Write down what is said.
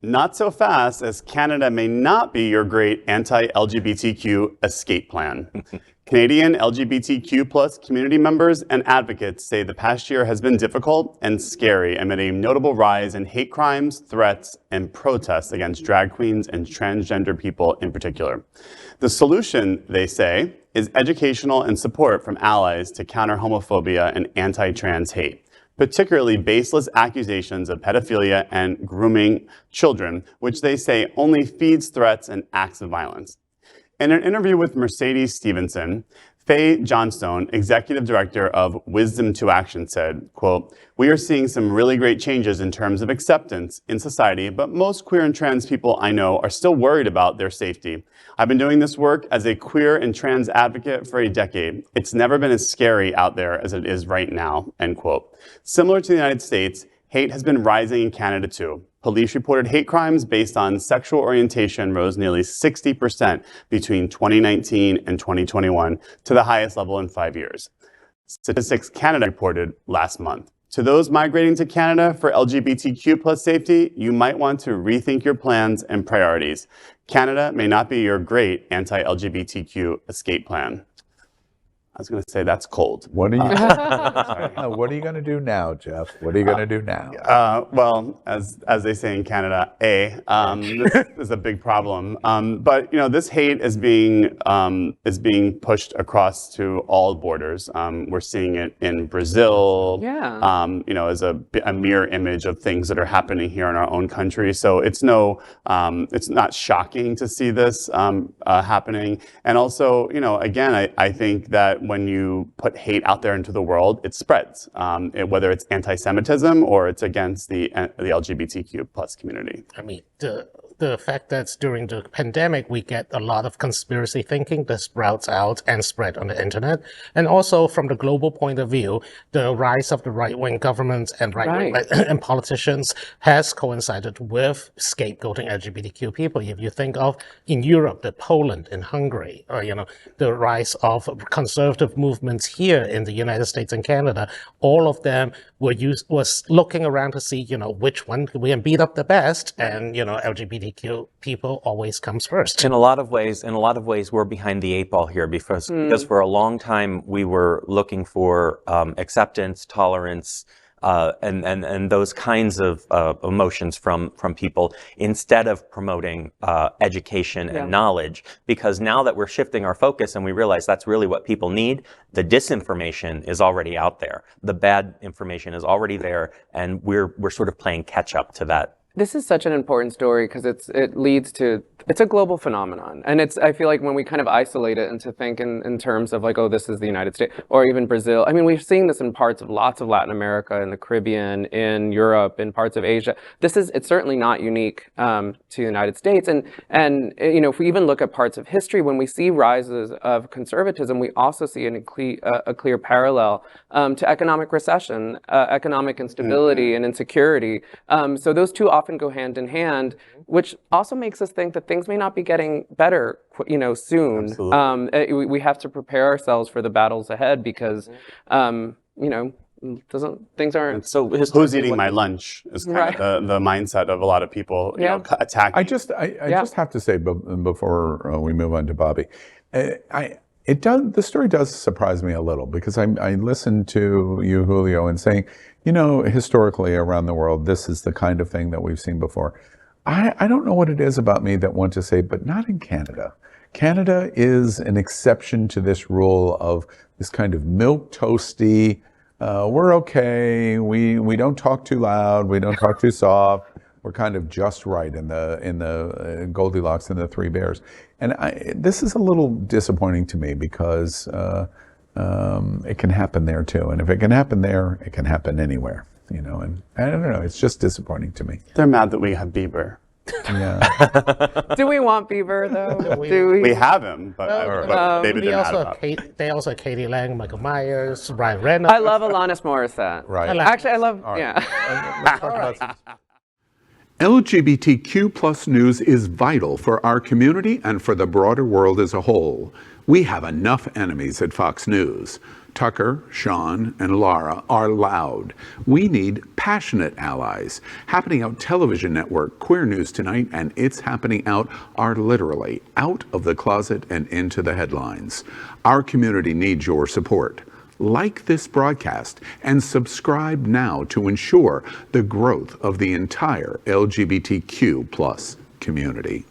Not so fast, as Canada may not be your great anti-LGBTQ escape plan. Canadian LGBTQ plus community members and advocates say the past year has been difficult and scary amid a notable rise in hate crimes, threats, and protests against drag queens and transgender people in particular. The solution, they say, is educational and support from allies to counter homophobia and anti-trans hate, particularly baseless accusations of pedophilia and grooming children, which they say only feeds threats and acts of violence. In an interview with Mercedes Stephenson, Fae Johnstone, executive director of Wisdom to Action, said, quote, "We are seeing some really great changes in terms of acceptance in society, but most queer and trans people I know are still worried about their safety. I've been doing this work as a queer and trans advocate for a decade. It's never been as scary out there as it is right now," end quote. Similar to the United States, hate has been rising in Canada too. Police reported hate crimes based on sexual orientation rose nearly 60% between 2019 and 2021 to the highest level in 5 years. Statistics Canada reported last month. To those migrating to Canada for LGBTQ plus safety, you might want to rethink your plans and priorities. Canada may not be your great anti-LGBTQ escape plan. I was going to say that's cold. What are you? What are you going to do now, Jeff? What are you going to do now? Well, as they say in Canada, this is a big problem. But this hate is being pushed across to all borders. We're seeing it in Brazil. Yeah. As a mirror image of things that are happening here in our own country. So it's not shocking to see this happening. And also, again, I think that when you put hate out there into the world, it spreads, whether it's anti-Semitism or it's against the LGBTQ plus community. I mean, the fact that during the pandemic, we get a lot of conspiracy thinking that sprouts out and spread on the internet. And also from the global point of view, the rise of the right-wing governments and and politicians has coincided with scapegoating LGBTQ people. If you think of in Europe, Poland and Hungary, or, the rise of conservative movements here in the United States and Canada, all of them was looking around to see, which one we can beat up the best, and LGBTQ people always comes first. In a lot of ways, we're behind the eight ball here because for a long time we were looking for acceptance, tolerance, and those kinds of emotions from people instead of promoting education and knowledge. Because now that we're shifting our focus and we realize that's really what people need, the disinformation is already out there. The bad information is already there, and we're sort of playing catch up to that. This is such an important story because it's a global phenomenon. And I feel like when we kind of isolate it and to think in terms of like, oh, this is the United States or even Brazil. I mean, we're seeing this in parts of lots of Latin America, in the Caribbean, in Europe, in parts of Asia. It's certainly not unique to the United States. And if we even look at parts of history, when we see rises of conservatism, we also see a clear parallel to economic recession, economic instability and insecurity. So those two often go hand in hand, which also makes us think that things may not be getting better, soon. We have to prepare ourselves for the battles ahead because, things aren't. So who's eating my lunch is kind of the mindset of a lot of people, attacking. I just have to say before we move on to Bobby, the story does surprise me a little because I listened to you, Julio, and saying, historically around the world, this is the kind of thing that we've seen before. I don't know what it is about me that want to say, but not in Canada. Canada is an exception to this rule of this kind of milquetoasty, we're okay, we don't talk too loud, we don't talk too soft, we're kind of just right in the Goldilocks and the Three Bears. And this is a little disappointing to me because it can happen there too. And if it can happen there, it can happen anywhere. And I don't know, it's just disappointing to me. They're mad that we have Bieber. Yeah. Do we want Bieber though? We have him, but maybe they're mad about it. They also have Katie Lang, Michael Myers, Ryan Reynolds. I love Alanis Morissette. Right. Actually, I love, Let's talk about LGBTQ plus news is vital for our community and for the broader world as a whole. We have enough enemies at Fox News. Tucker, Sean, and Laura are loud. We need passionate allies. Happening Out Television Network, Queer News Tonight, and It's Happening Out are literally out of the closet and into the headlines. Our community needs your support. Like this broadcast and subscribe now to ensure the growth of the entire LGBTQ plus community.